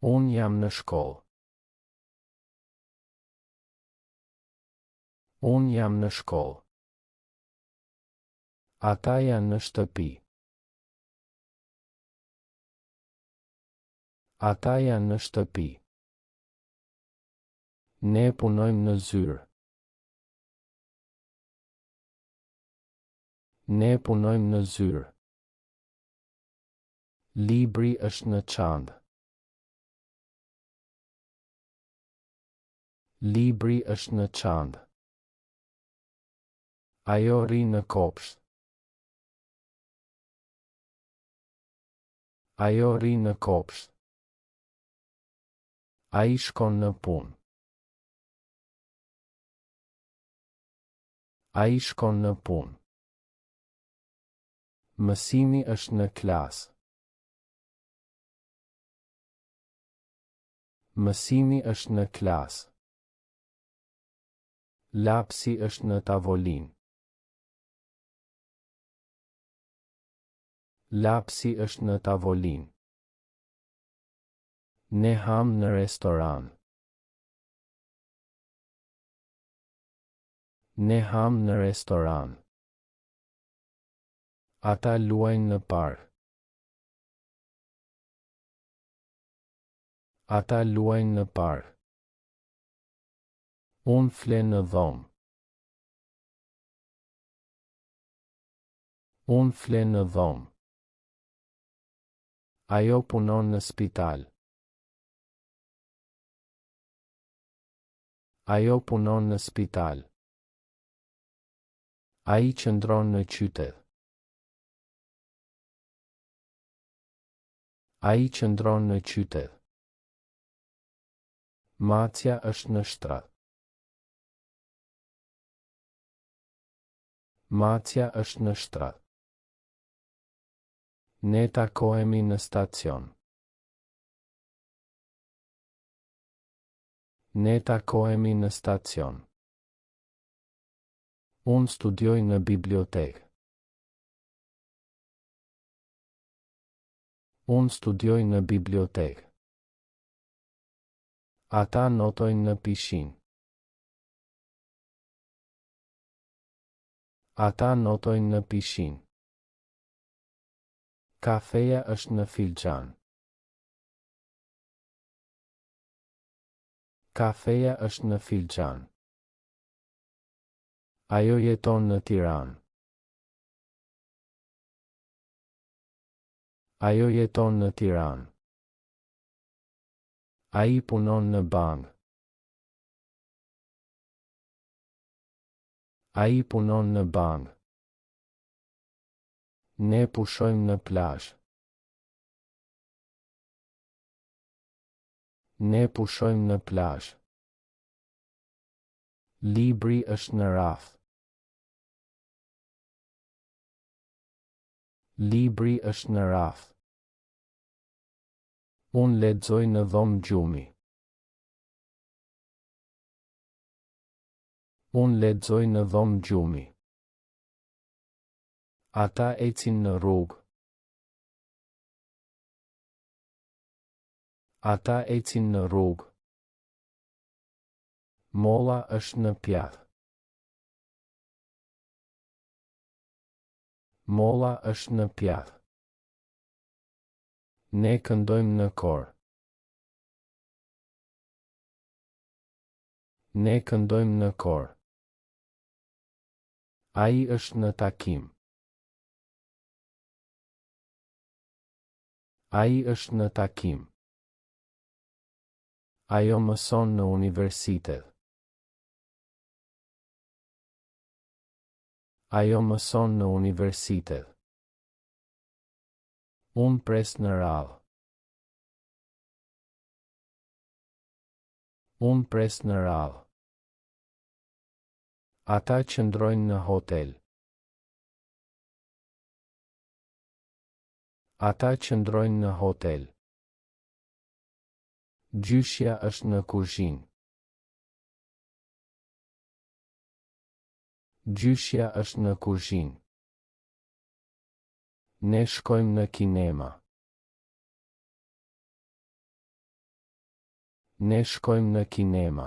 Unë jam në shkollë. Unë jam në shkollë. Ata janë në shtëpi. Ata janë në shtëpi. Ne punojmë në zyrë. Ne punojmë në zyrë. Libri është në çantë. Libri është në çantë. Ajo rri në kopsht. Ajo rri në kopsht. Ai shkon në punë. Ai shkon në punë. Mësimi është në klasë. Mësimi është në klasë. Lapsi është në tavolinë. Lapsi është në tavolinë. Ne ham në restoran. Ne ham në restoran. Ata luajnë në park. Ata luajnë në park. Unë fle në dhomë. Unë fle në dhomë. Ajo punon në spital. Ajo punon në spital. Ai qëndron në qytet. Ai qëndron në qytet. Macja është në shtrat. Macja është në shtrat. Ne takohemi në stacion. Ne takohemi në stacion. Unë studioj në bibliotekë. Unë studioj në bibliotekë. Ata notojnë në pishinë. Ata notojnë në pishinë. Kafeja është në filxhan. Kafeja është në filxhan. Ajo jeton në Tiranë. Ajo jeton në Tiranë. Ai punon në bankë. Ai punon në bankë. Ne pushojmë në plazh. Ne pushojmë në plazh. Libri është në raf. Libri është në raf. Unë lexoj në dhomë gjumi. Unë lexoj në dhomë gjumi. Ata ecin në rrugë. Ata ecin në rrugë. Molla është në pjatë. Molla është në pjatë. Ne këndojmë në kor. Ne këndojmë në kor. Ai është në takim. Ai është në takim. Ajo mëson në universitet. Ajo mëson në universitet. Unë pres në radhë. Unë pres në radhë. Ata qëndrojnë në hotel. Ata qëndrojnë në hotel. Gjyshja është në kuzhinë. Gjyshja është në kuzhinë. Ne shkojmë në kinema. Ne shkojmë në kinema.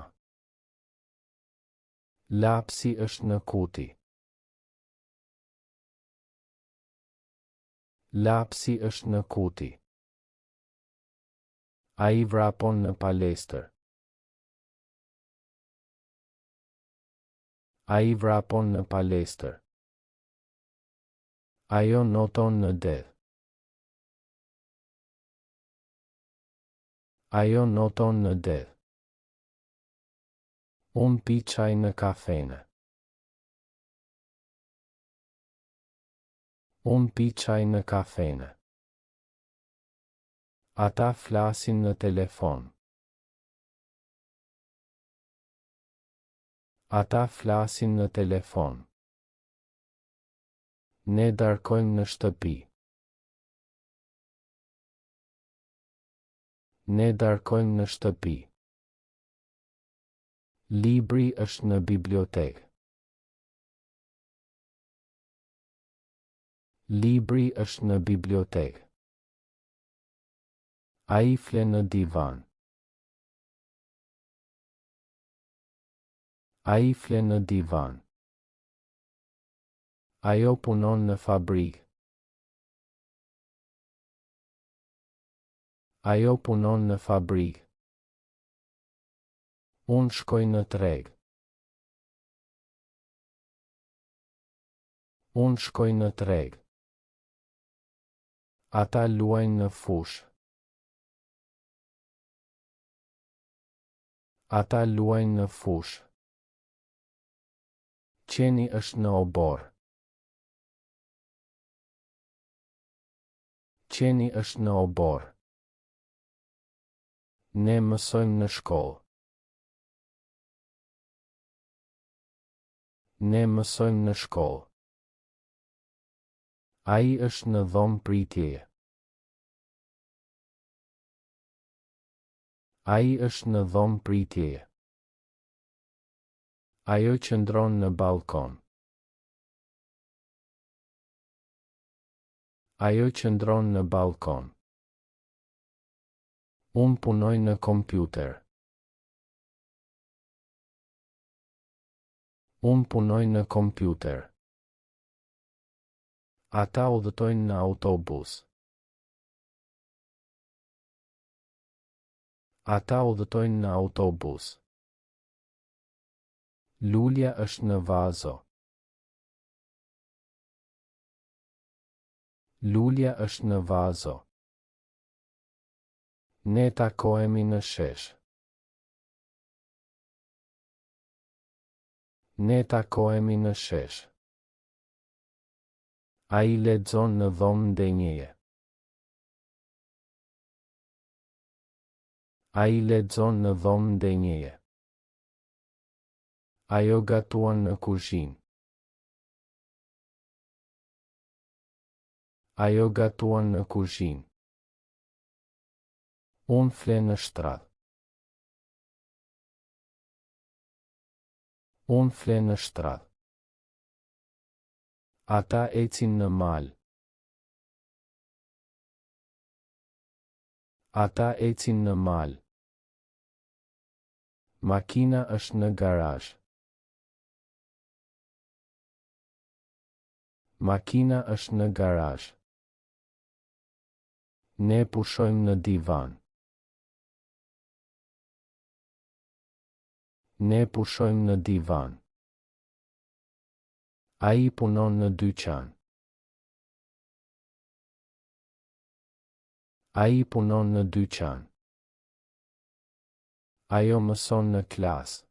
Lapsi është në kuti. Lapsi është në kuti. Ai vrapon në palestër. Ai vrapon në palestër. Ajo noton në det. Ajo noton në det. Unë pi çaj në kafene. Unë pi çaj në kafene. Ata flasin në telefon. Ata flasin në telefon. Ne darkojmë në shtëpi. Ne darkojmë në shtëpi. Libri është në bibliotekë. Libri është në bibliotekë. Ai fle në divan. Ai fle në divan. Ajo punon në fabrikë. Ajo punon në fabrikë. Unë shkoj në treg. Unë shkoj në treg. Ata luajnë në fushë. Ata luajnë në fushë. Qeni është në obor. Qeni është në obor. Ne mësojmë në shkollë. Ne mësojmë në shkollë. Ai është në dhomë pritjeje. Ai është në dhomë pritjeje. Ajo qëndron në balkon. Ajo qëndron në balkon. Unë punoj në kompjuter. Unë punoj në kompjuter. Ata udhëtojnë në autobus. Ata udhëtojnë në autobus. Lulja është në vazo. Lulja është në vazo. Ne takohemi në shesh. Ne takohemi në shesh. Ai lexon në dhomë ndenjeje. Ai lexon në dhomë ndenjeje. Ajo gatuan në kuzhinë. Ajo gatuan në kuzhinë. Unë fle në shtrat. Unë fle në shtrat. Ata ecin në mal. Ata ecin në mal. Makina është në garazh. Makina është në garazh. Ne pushojmë në divan. Ne pushojmë në divan. Ai punon në dyqan. Ai punon në dyqan. Ajo mëson në klasë.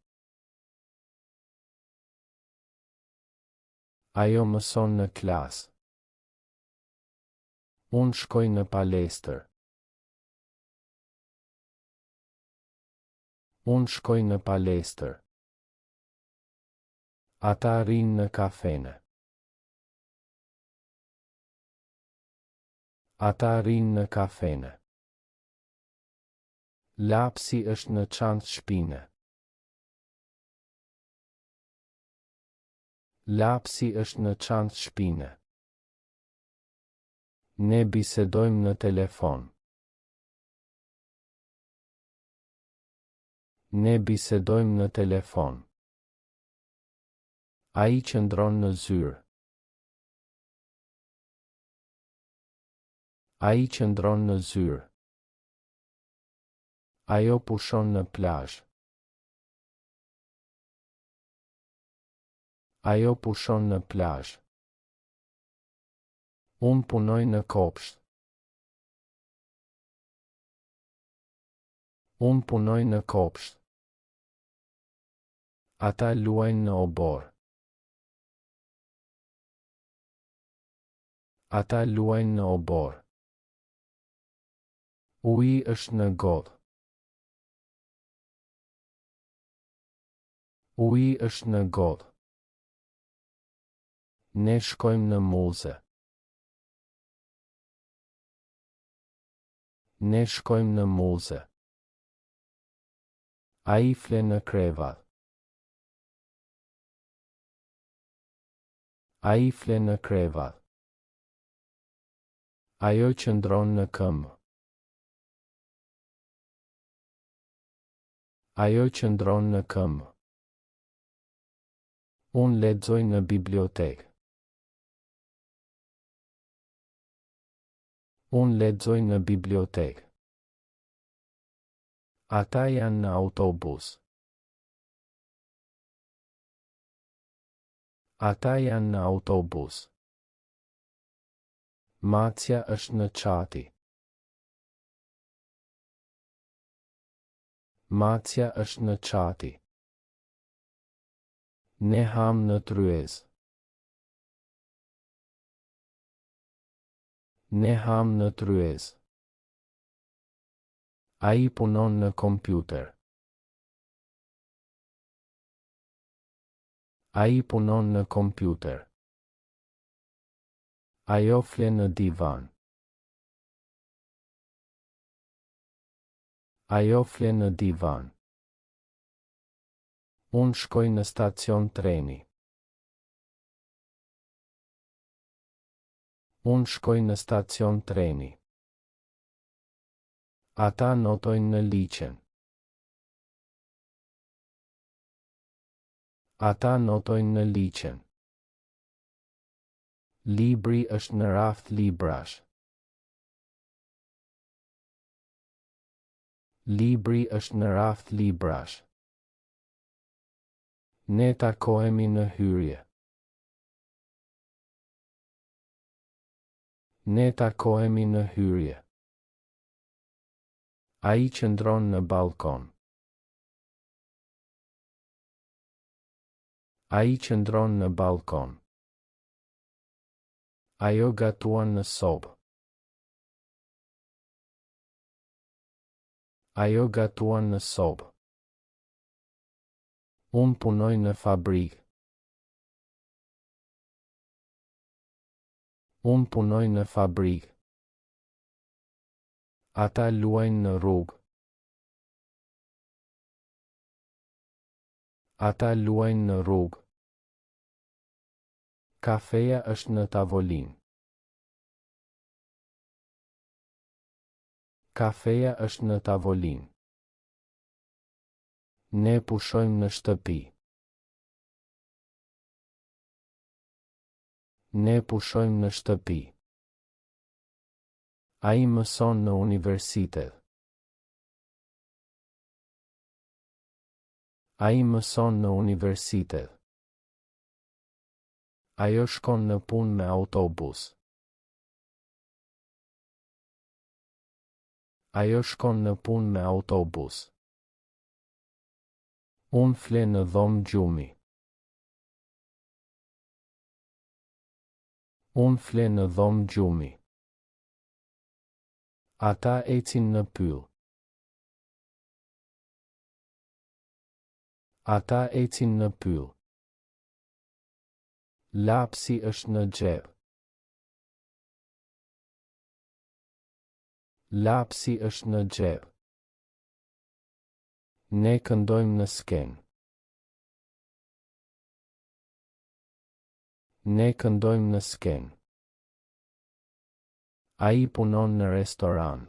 Ajo mëson në klasë. Unë shkoj në palestër. Unë shkoj në palestër. Ata rinë në kafene. Ata rinë në kafene. Lapsi është në çantë shpine. Lapsi është në çantë shpine. Ne bisedojmë në telefon. Ne bisedojmë në telefon. Ai qëndron në zyrë. Ai qëndron në zyrë. Ajo pushon në plazh. Ajo pushon në plazh. Unë punoj në kopsht. Unë punoj në kopsht. Ata luajnë në obor. Ata luajnë në obor. Uji është në godh. Uji është në godh. Ne shkojmë në muze. Ne shkojmë në muze. Ai fle në krevat. Ai fle në krevat. Ajo qëndron në këmbë. Ajo qëndron në këmbë. Unë lexoj në bibliotekë. Unë lexoj në bibliotekë. Ata janë në autobus. Ata janë në autobus. Macja është në çati. Macja është në çati. Ne ham në tryezë. Ne ham në tryezë. Ai punon në kompjuter. Ai punon në kompjuter. Ajo fle në divan. Ajo fle në divan. Unë shkoj në stacion treni. Unë shkoj në stacion treni. Ata notojnë në liqen. Ata notojnë në liqen. Libri është në raft librash. Libri është në raft librash. Ne takohemi në hyrje. Ne takohemi në hyrje. Ai qëndron në balkon. Ai qëndron në balkon. Ajo gatuan në sobë. Ajo gatuan në sobë. Unë punoj në fabrikë. Unë punoj në fabrikë. Ata luajnë në rrugë. Ata luajnë në rrugë. Kafeja është në tavolinë. Kafeja është në tavolinë. Ne pushojmë në shtëpi. Ne pushojmë në shtëpi. Ai mëson në universitet. Ai mëson në universitet. Ajo shkon në punë me autobus. Ajo shkon në punë me autobus. Unë fle në dhomë gjumi. Unë fle në dhomë gjumi. Ata ecin në pyll. Ata ecin në pyll. Lapsi është në xhep. Lapsi është në xhep. Ne këndojmë në skenë. Ne këndojmë në skenë. Ai punon në restoran.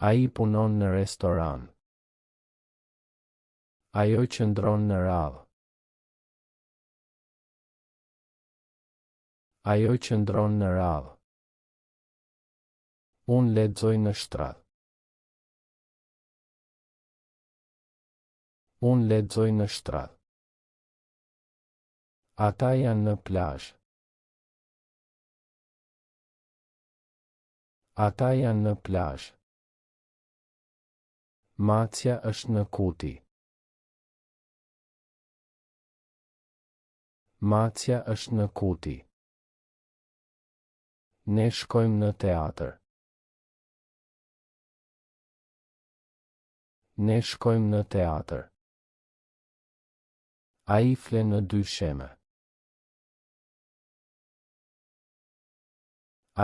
Ai punon në restoran. Ajo qëndron në radhë. Ajo qëndron në radhë. Unë lexoj në shtrat. Unë lexoj në shtrat. Ata janë në plazh. Ata janë në plazh. Macja është në kuti. Macja është në kuti. Ne shkojmë në teatr. Ne shkojmë në teatr. Ai fle në dysheme.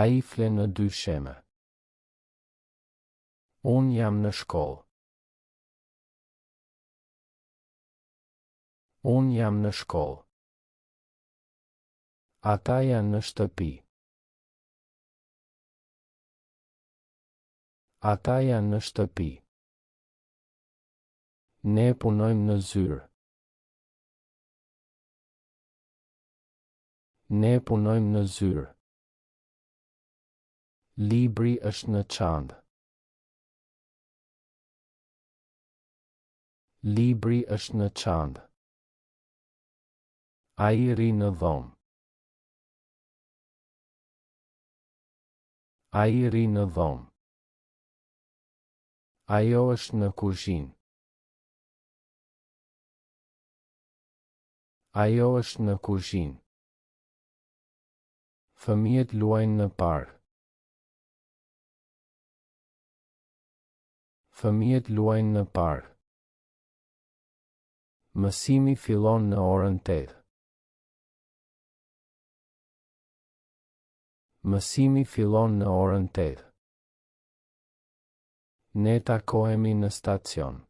Ai fle në dysheme. Unë jam në shkollë. Unë jam në shkollë. Ata janë në shtëpi. Ata janë në shtëpi. Ne punojmë në zyrë. Ne punojmë në zyrë. Libri është në çantë. Libri është në çantë. Ai ri në dhomë. Ai ri në dhomë. Ajo është në kuzhinë. Ajo është në kuzhinë. Fëmijët luajnë në park. Fëmijët luajnë në park. Mësimi fillon në orën 8. Mësimi fillon në orën 8. Ne takohemi në stacion.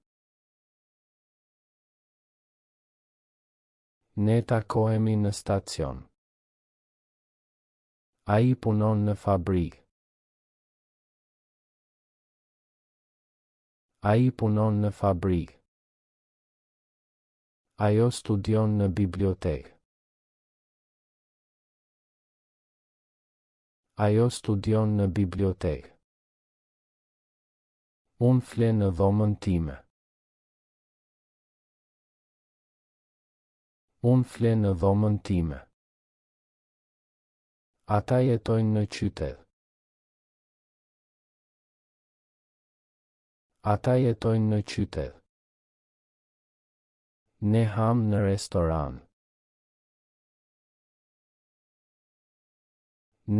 Ne takohemi në stacion. Ai punon në fabrikë. Ai punon në fabrikë. Ajo studion në bibliotekë. Ajo studion në bibliotekë. Unë fle në dhomën time. Unë fle në dhomën time. Ata jetojnë në qytet. Ata jetojnë në qytet. Ne ham në restoran.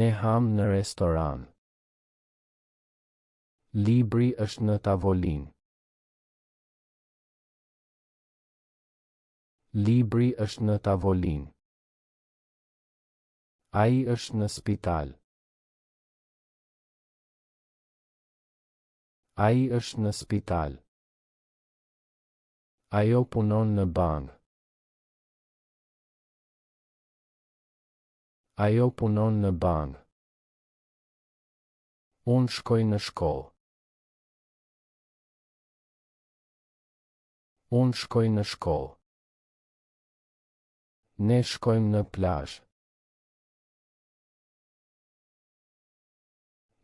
Ne ham në restoran. Libri është në tavolinë. Libri është në tavolinë. Ai është në spital. Ai është në spital. Ajo punon në bank. Ajo punon në bank. Unë shkoj në shkollë. Unë shkoj në shkollë. Ne shkojmë në plazh.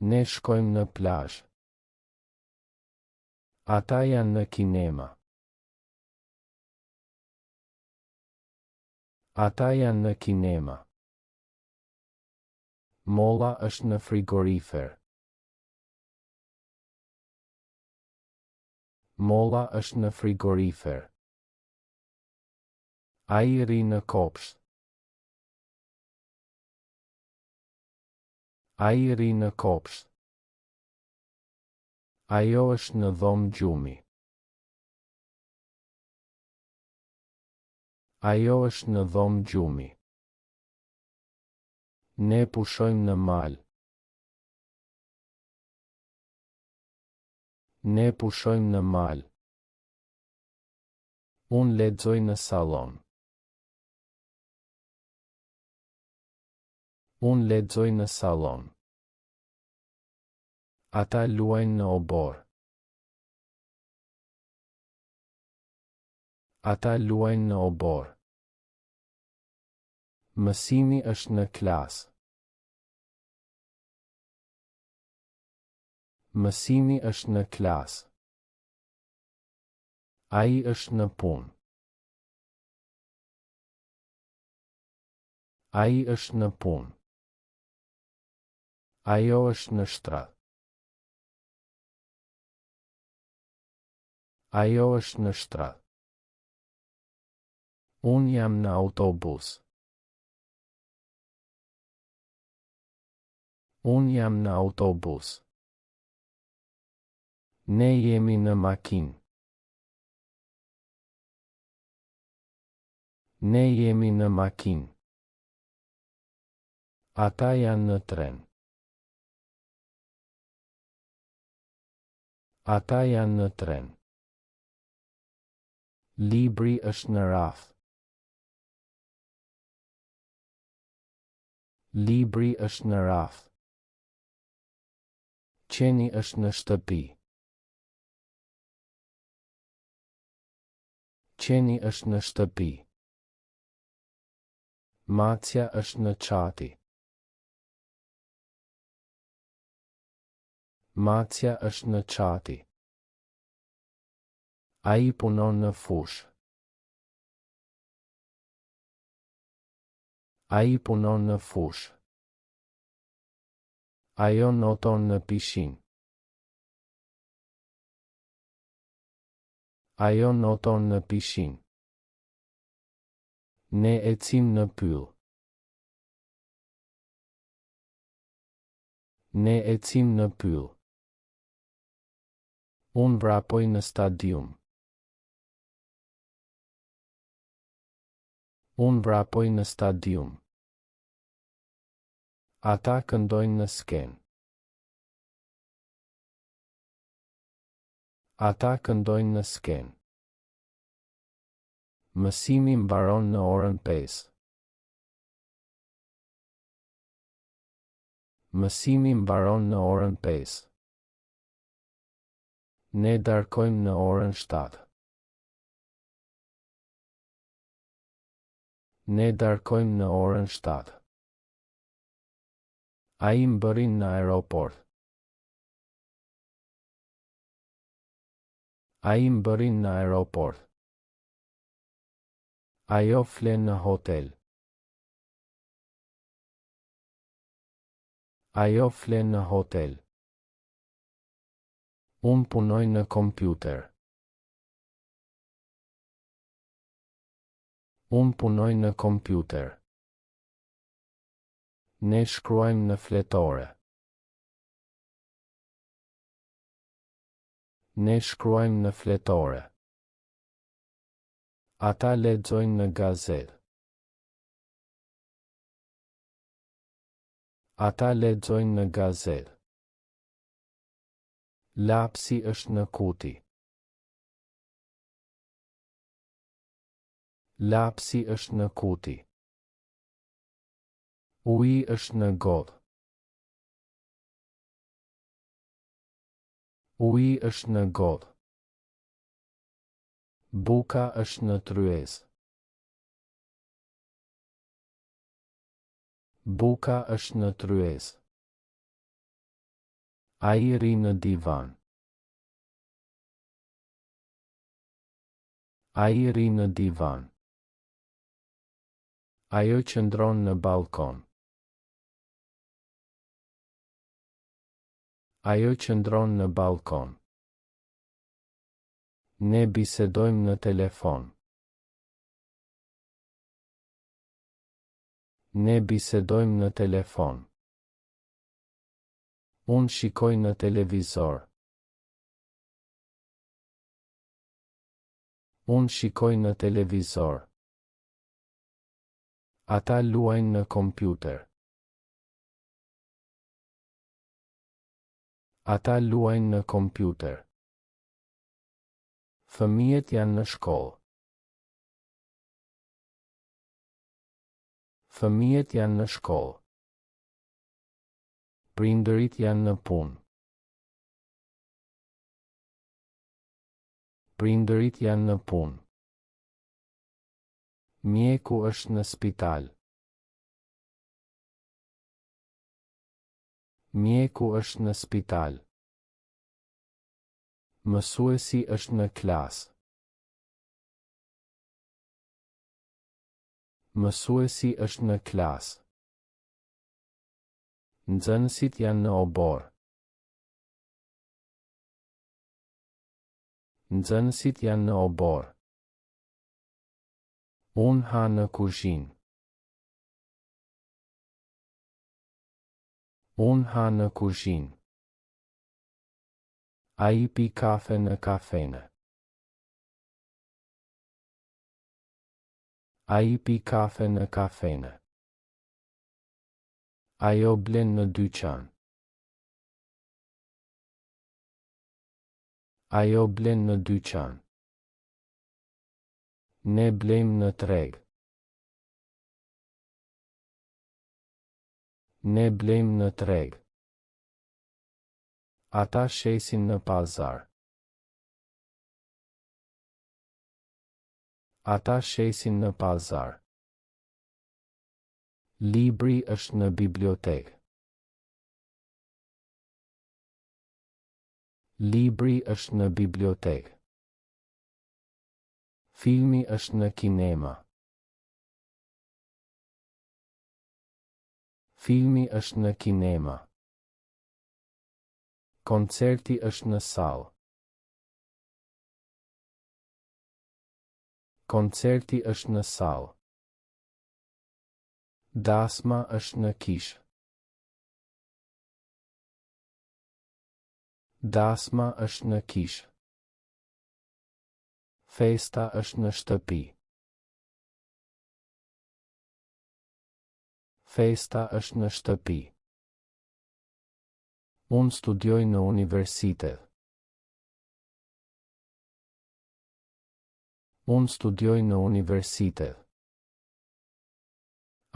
Ne shkojmë në plazh. Ata janë në kinema. Ata janë në kinema. Molla është në frigorifer. Molla është në frigorifer. Ai ri në kopsht. Ai ri në kopsht. Ajo është në dhomë gjumi. Ajo është në dhomë gjumi. Ne pushojmë në mal. Ne pushojmë në mal. Unë lexoj në sallon. Unë lexoj në sallon. Ata luajnë në obor. Ata luajnë në obor. Mësimi është në klasë. Mësimi është në klasë. Ai është në punë. Ai është në punë. Ajo është në shtrat. Ajo është në shtrat. Unë jam në autobus. Unë jam në autobus. Ne jemi në makinë. Ne jemi në makinë. Ata janë në tren. Ata janë në tren. Libri është në rafë. Libri është në rafë. Qeni është në shtëpi. Qeni është në shtëpi. Macja është në çati. Macja është në çati. Ai punon në fushë. Ai punon në fushë. Ajo noton në pishinë. Ajo noton në pishinë. Ne ecim në pyll. Ne ecim në pyll. Unë vrapoj në stadium. Unë vrapoj në stadium. Ata këndojnë në skenë. Ata këndojnë në skenë. Mësimi mbaron në orën 5. Mësimi mbaron në orën 5. Ne darkojmë në orën 7. Ne darkojmë në orën 7. Ai më bërin në aeroport. Ai më bërin në aeroport. Ajo flen në hotel. Ajo flen në hotel. Unë punoj në kompjuter. Unë punoj në kompjuter. Ne shkruajmë në fletore. Ne shkruajmë në fletore. Ata lexojnë në gazetë. Ata lexojnë në gazetë. Lapsi është në kuti. Lapsi është në kuti. Uji është në gotë. Uji është në gotë. Buka është në tryezë. Buka është në tryezë. Ai ri në divan. Ai ri në divan. Ajo qëndron në balkon. Ajo qëndron në balkon. Ne bisedojmë në telefon. Ne bisedojmë në telefon. Unë shikoj në televizor. Unë shikoj në televizor. Ata luajnë në kompjuter. Ata luajnë në kompjuter. Fëmijët janë në shkollë. Fëmijët janë në shkollë. Prindërit janë në punë. Prindërit janë në punë. Mjeku është në spital. Mjeku është në spital. Mësuesi është në klasë. Mësuesi është në klasë. Nxënësit janë në obor. Nxënësit janë në obor. Unë ha në kuzhinë. Unë ha në kuzhinë. Ai pi kafe në kafene. Ai pi kafe në kafene. Ajo blen në dyqan. Ajo blen në dyqan. Ne blejmë në treg. Ne blejmë në treg. Ata shesin në pazar. Ata shesin në pazar. Libri është në bibliotekë. Libri është në bibliotekë. Filmi është në kinema. Filmi është në kinema. Koncerti është në sallë. Koncerti është në sallë. Dasma është në kishë. Dasma është në kishë. Festa është në shtëpi. Festa është në shtëpi. Unë studioj në universitet. Unë studioj në universitet.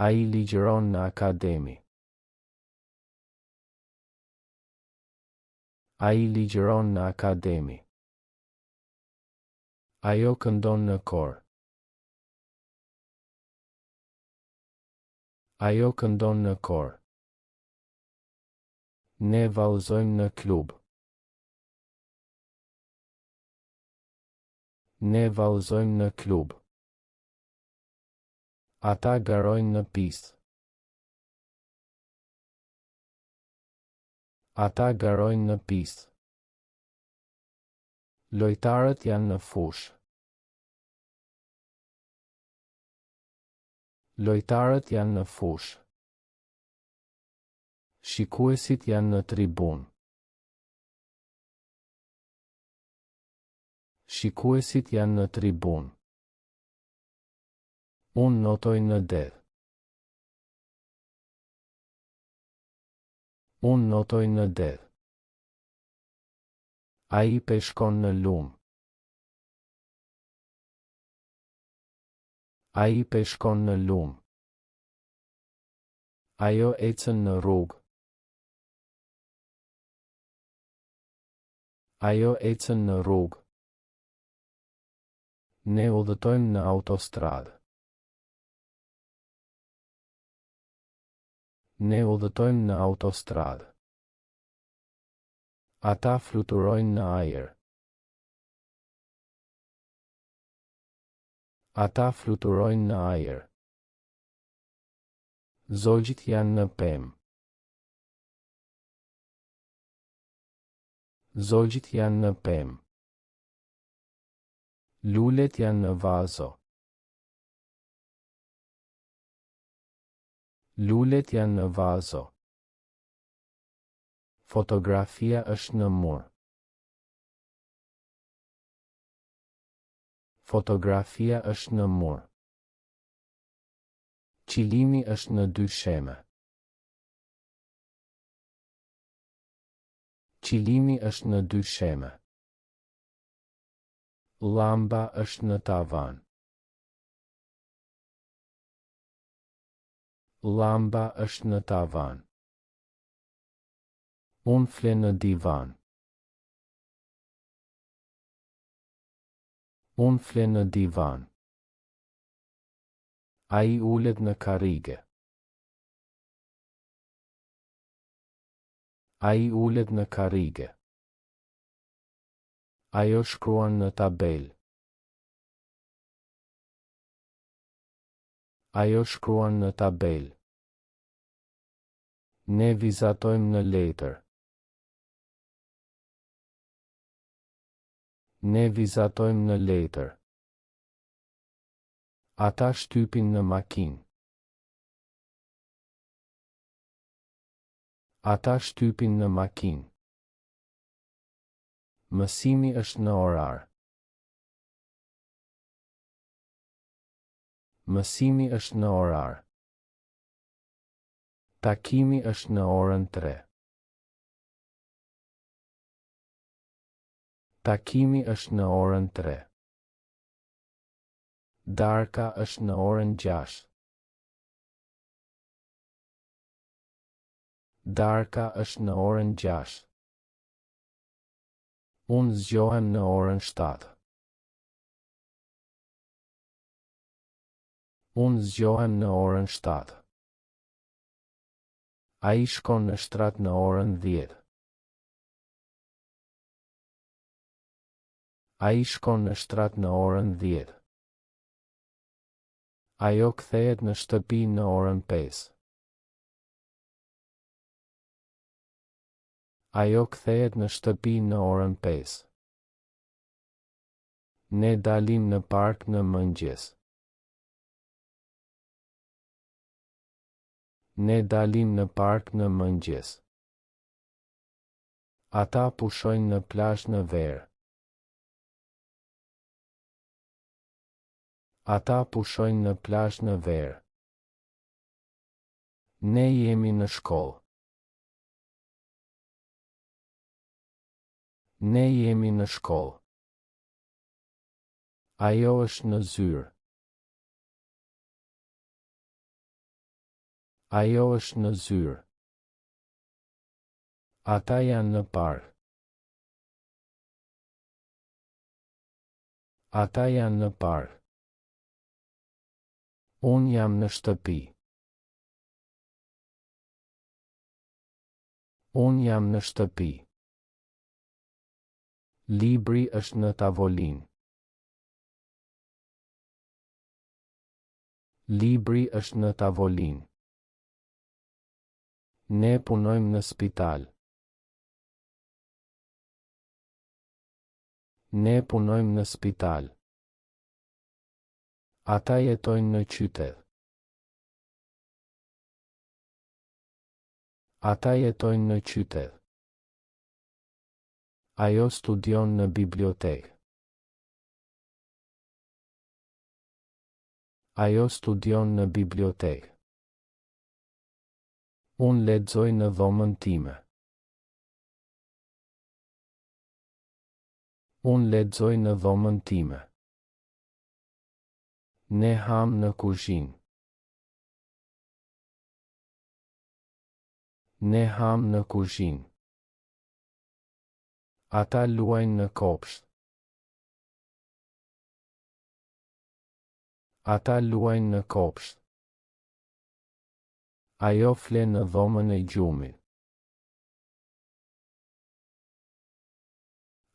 Ai ligjeron në akademi. Ai ligjeron në akademi. Ajo këndon në kor. Ajo këndon në kor. Ne vallëzojmë në klub. Ne vallëzojmë në klub. Ata garojnë në pistë. Ata garojnë në pistë. Lojtarët janë në fushë. Lojtarët janë në fushë. Shikuesit janë në tribunë. Shikuesit janë në tribunë. Unë notoj në det. Unë notoj në det. Ai peshkon në lumë. Ai peshkon në lumë. Ajo ecën në rrugë. Ajo ecën në rrugë. Ne udhëtojmë në autostradë. Ne udhëtojmë në autostradë. Ata fluturojnë në ajër. Ata fluturojnë në ajër. Zogjit janë në pemë. Zogjit janë në pemë. Lulet janë në vazo. Lulet janë në vazo. Fotografia është në mur. Fotografia është në mur. Qilimi është në dy sheme. Qilimi është në dy sheme. Llamba është në tavan. Llamba është në tavan. Unë fle në divan. Unë fle në divan. Ai ulet në karrige. Ai ulet në karrige. Ajo shkruan në tabel. Ajo shkruan në tabel. Ne vizatojmë në letër. Ne vizatojmë në letër. Ata shtypin në makinë. Ata shtypin në makinë. Mësimi është në orar. Mësimi është në orar. Takimi është në orën 3. Takimi është në orën 3. Darka është në orën 6. Darka është në orën 6. Unë zgjohem në orën 7. Unë zgjohem në orën 7. Ai shkon në shtrat në orën 10. Ai shkon në shtrat në orën 10. Ajo kthehet në shtëpi në orën 5. Ajo kthehet në shtëpi në orën 5. Ne dalim në park në mëngjes. Ne dalim në park në mëngjes. Ata pushojnë në plazh në verë. Ata pushojnë në plazh në verë. Ne jemi në shkollë. Ne jemi në shkollë. Ajo është në zyrë. Ajo është në zyrë. Ata janë në park. Ata janë në park. Unë jam në shtëpi. Unë jam në shtëpi. Libri është në tavolinë. Libri është në tavolinë. Ne punojmë në spital. Ne punojmë në spital. Ata jetojnë në qytet. Ata jetojnë në qytet. Ajo studion në bibliotekë. Ajo studion në bibliotekë. Unë lexoj në dhomën time. Unë lexoj në dhomën time. Ne ham në kuzhinë. Ne ham në kuzhinë. Ata luajnë në kopsht. Ata luajnë në kopsht. Ajo flen në dhomën e gjumit.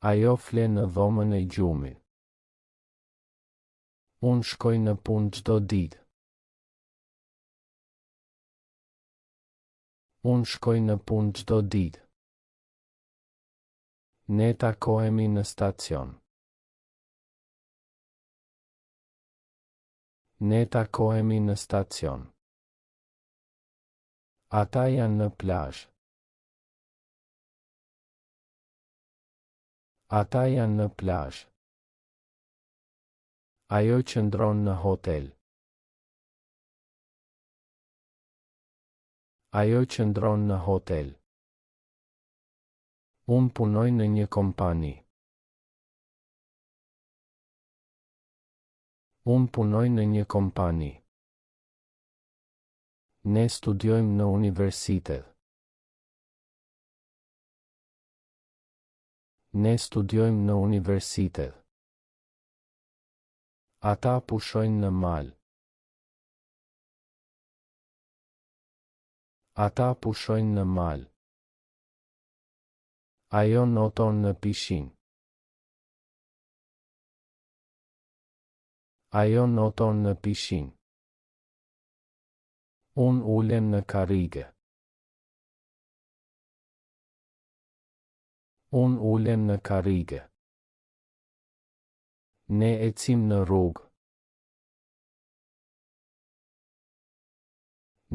Ajo flen në dhomën e gjumit. Unë shkoj në punë çdo ditë. Unë shkoj në punë çdo ditë. Ne takohemi në stacion. Ne takohemi në stacion. Ata janë në plazh. Ata janë në plazh. Ajo qëndron në hotel. Ajo qëndron në hotel. Unë punoj në një kompani. Unë punoj në një kompani. Ne studiojmë në universitet. Ne studiojmë në universitet. Ata pushojnë në mal. Ata pushojnë në mal. Ajo noton në pishin. Ajo noton në pishin. Unë ulem në karrige. Unë ulem në karrige. Ne ecim në rrugë.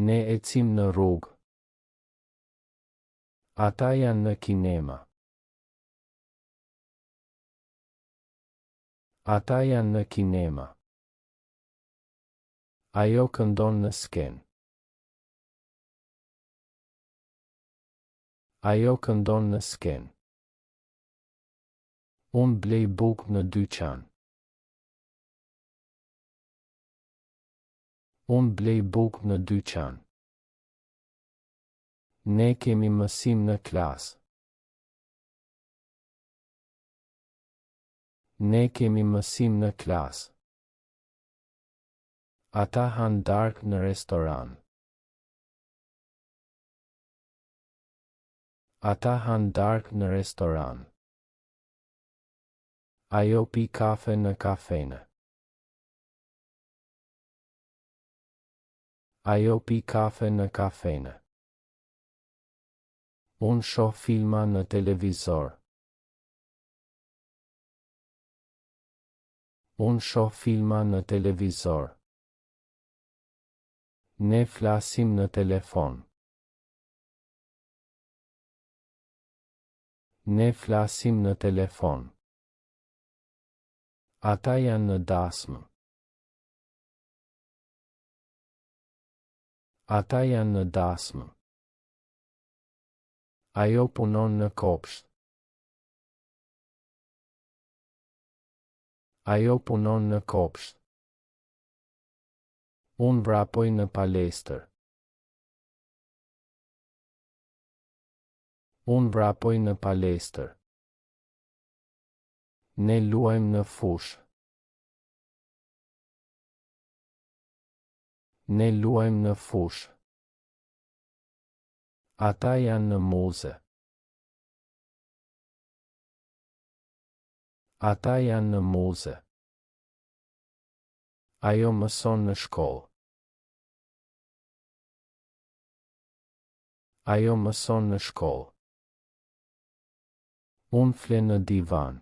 Ne ecim në rrugë. Ata janë në kinema. Ata janë në kinema. Ajo këndon në skenë. Ajo këndon në skenë. Unë blej bukë në dyqan. Unë blej bukë në dyqan. Ne kemi mësim në klasë. Ne kemi mësim në klasë. Ata han darkë në restoran. Ata han darkë në restoran. Ajo pi kafe në kafene. Ajo pi kafe në kafene. Unë shoh filma në televizor. Unë shoh filma në televizor. Ne flasim në telefon. Ne flasim në telefon. Ata janë në dasmë. Ata janë në dasmë. Ajo punon në kopsht. Ajo punon në kopsht. Unë vrapoj në palestër. Unë vrapoj në palestër. Ne luajmë në fushë. Ne luajmë në fushë. Ata janë në muze. Ata janë në muze. Ajo mëson në shkollë. Ajo mëson në shkollë. Unë fle në divan.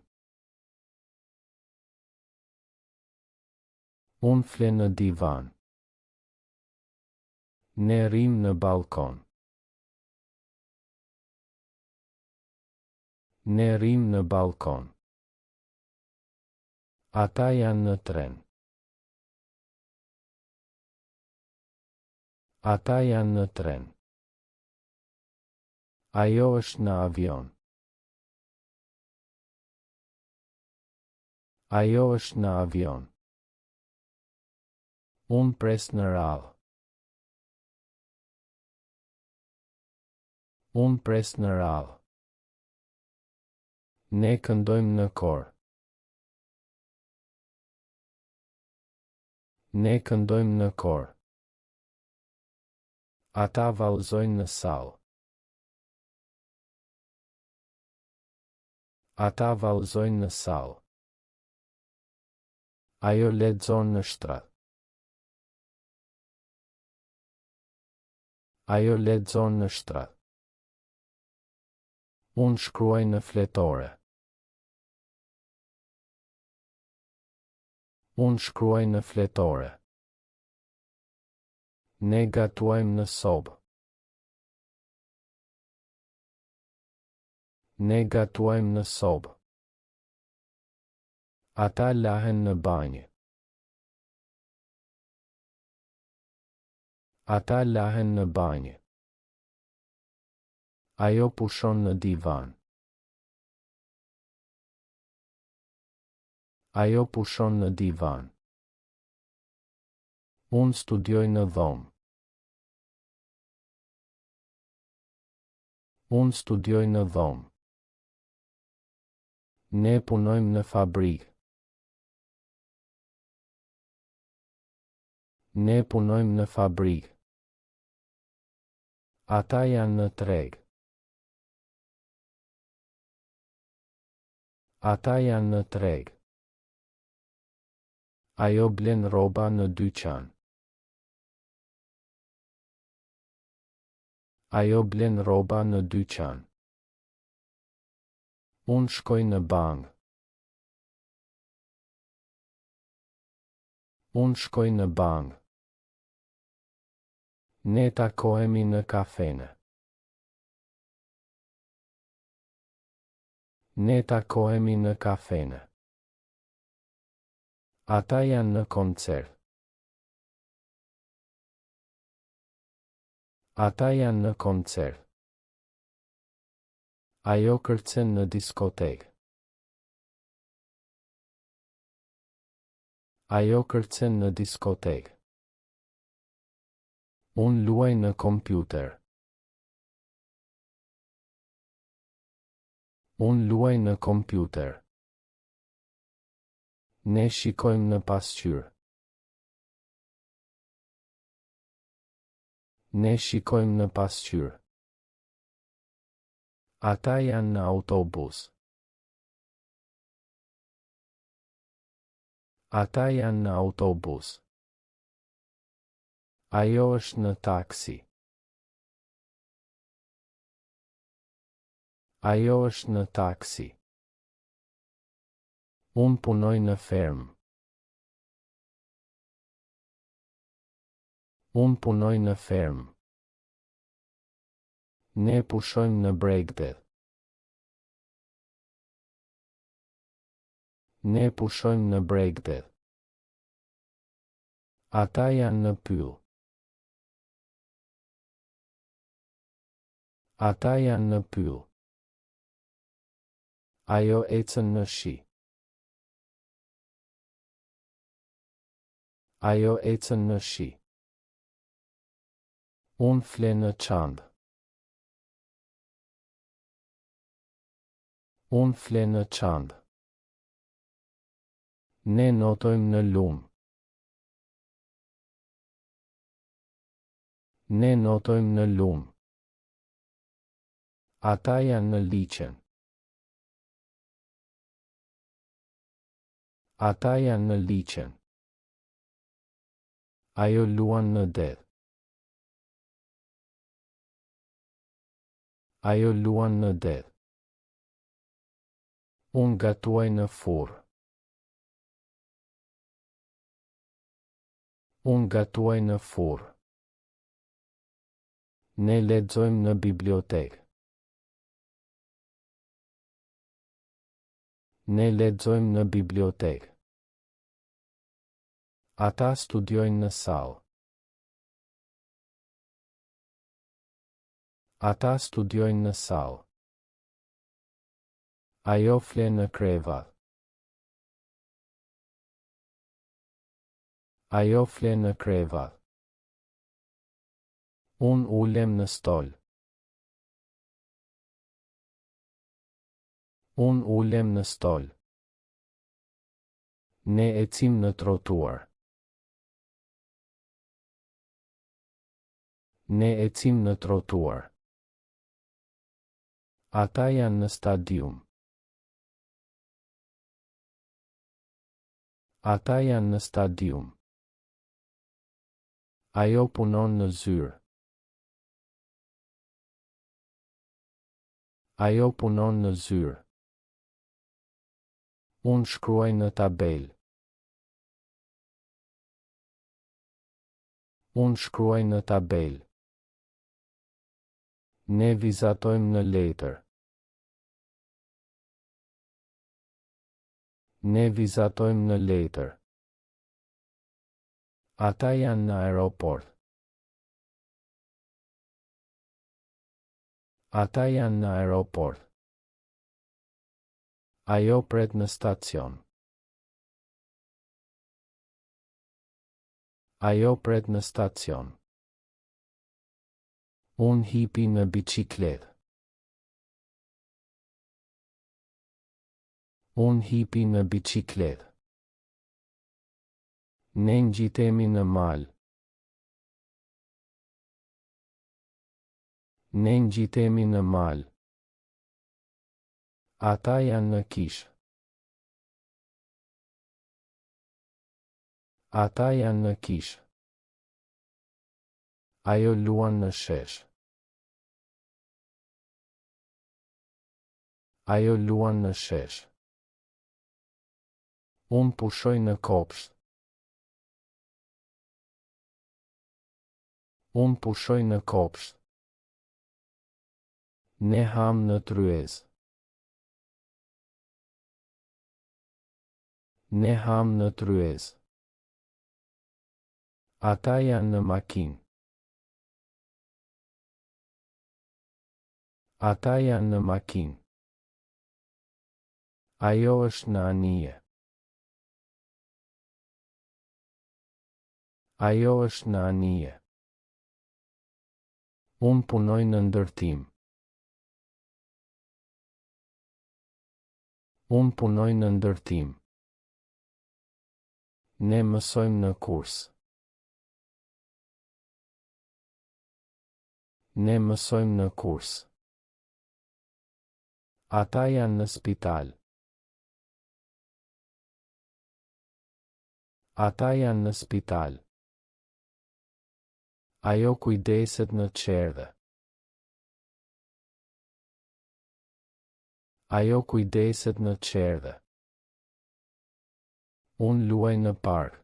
Unë fle në divan. Ne rrim në balkon. Ne rrim në balkon. Ata janë në tren. Ata janë në tren. Ajo është në avion. Ajo është në avion. Unë pres në radhë. Unë pres në radhë. Ne këndojmë në kor. Ne këndojmë në kor. Ata vallëzojnë në sallë. Ata vallëzojnë në sallë. Ajo lexon në shtrat. Ajo lexon në shtrat. Unë shkruaj në fletore. Unë shkruaj në fletore. Ne gatuajmë në sobë. Ne gatuajmë në sobë. Ata lahen në banjë. Ata lahen në banjë. Ajo pushon në divan. Ajo pushon në divan. Unë studioj në dhomë. Unë studioj në dhomë. Ne punojmë në fabrikë. Ne punojmë në fabrikë. Ata janë në treg. Ata janë në treg. Ajo blen rroba në dyqan. Ajo blen rroba në dyqan. Unë shkoj në bankë. Unë shkoj në bankë. Ne takohemi në kafene. Ne takohemi në kafene. Ata janë në koncert. Ata janë në koncert. Ajo kërcen në diskotekë. Ajo kërcen në diskotekë. Unë luaj në kompjuter. Unë luaj në kompjuter. Ne shikojmë në pasqyrë. Ne shikojmë në pasqyrë. Ata janë në autobus. Ata janë në autobus. Ajo është në taksi. Ajo është në taksi. Unë punoj në fermë. Unë punoj në fermë. Ne pushojmë në bregde. Ne pushojmë në bregde. Ata janë në pyll. Ata janë në pyll. Ajo ecën në shi. Ajo ecën në shi. Unë fle në çantë. Unë fle në çantë. Ne notojmë në lumë. Ne notojmë në lumë. Ata janë në liçen. Ata janë në liçen. Ajo luan në det. Ajo luan në det. Unë gatuaj në furrë. Unë gatuaj në furrë. Ne lexojmë në bibliotekë. Ne lexojmë në bibliotekë. Ata studiojnë në sallë. Ata studiojnë në sallë. Ajo fle në krevat. Ajo fle në krevat. Unë ulem në stol. Unë ulem në stol. Ne ecim në trotuar. Ne ecim në trotuar. Ata janë në stadium. Ata janë në stadium. Ajo punon në zyrë. Ajo punon në zyrë. Unë shkruaj në tabelë. Unë shkruaj në tabelë. Ne vizatojmë në letër. Ne vizatojmë në letër. Ata janë në aeroport. Ata janë në aeroport. Ajo pret në stacion. Ajo pret në stacion. Unë hipi në biçikletë. Unë hipi në biçikletë. Ne ngjitemi në mal. Ne ngjitemi në mal. Ata janë në kishë. Ata janë në kishë. Ajo luan në shesh. Ajo luan në shesh. Unë pushoj në kopsht. Unë pushoj në kopsht. Ne ham në tryez. Ne ham në tryez. Ata janë në makinë. Ata janë në makinë. Ajo është në anije. Ajo është në anije. Unë punoj në ndërtim. Unë punoj në ndërtim. Ne mësojmë në kurs. Ne mësojmë në kurs. Ata janë në spital. Ata janë në spital. Ajo kujdeset në çerdhe. Ajo kujdeset në çerdhe. Unë luaj në park.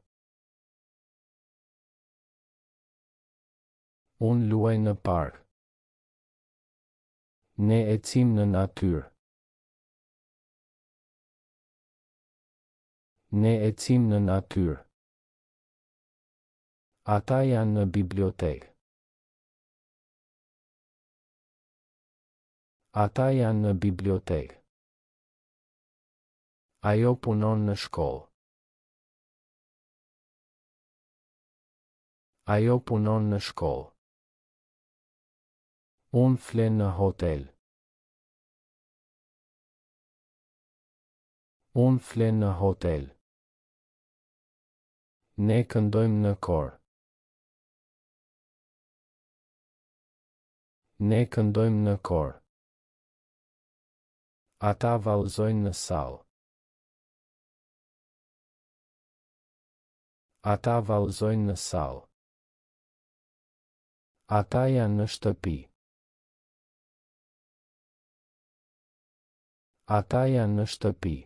Unë luaj në park. Ne ecim në natyrë. Ne ecim në natyrë. Ata janë në bibliotekë. Ata janë në bibliotekë. Ajo punon në shkollë. Ajo punon në shkollë. Unë flen në hotel. Unë flen në hotel. Ne këndojmë në kor. Ne këndojmë në kor. Ata vallëzojnë në sallë. Ata vallëzojnë në sallë. Ata janë në shtëpi. Ata janë në shtëpi.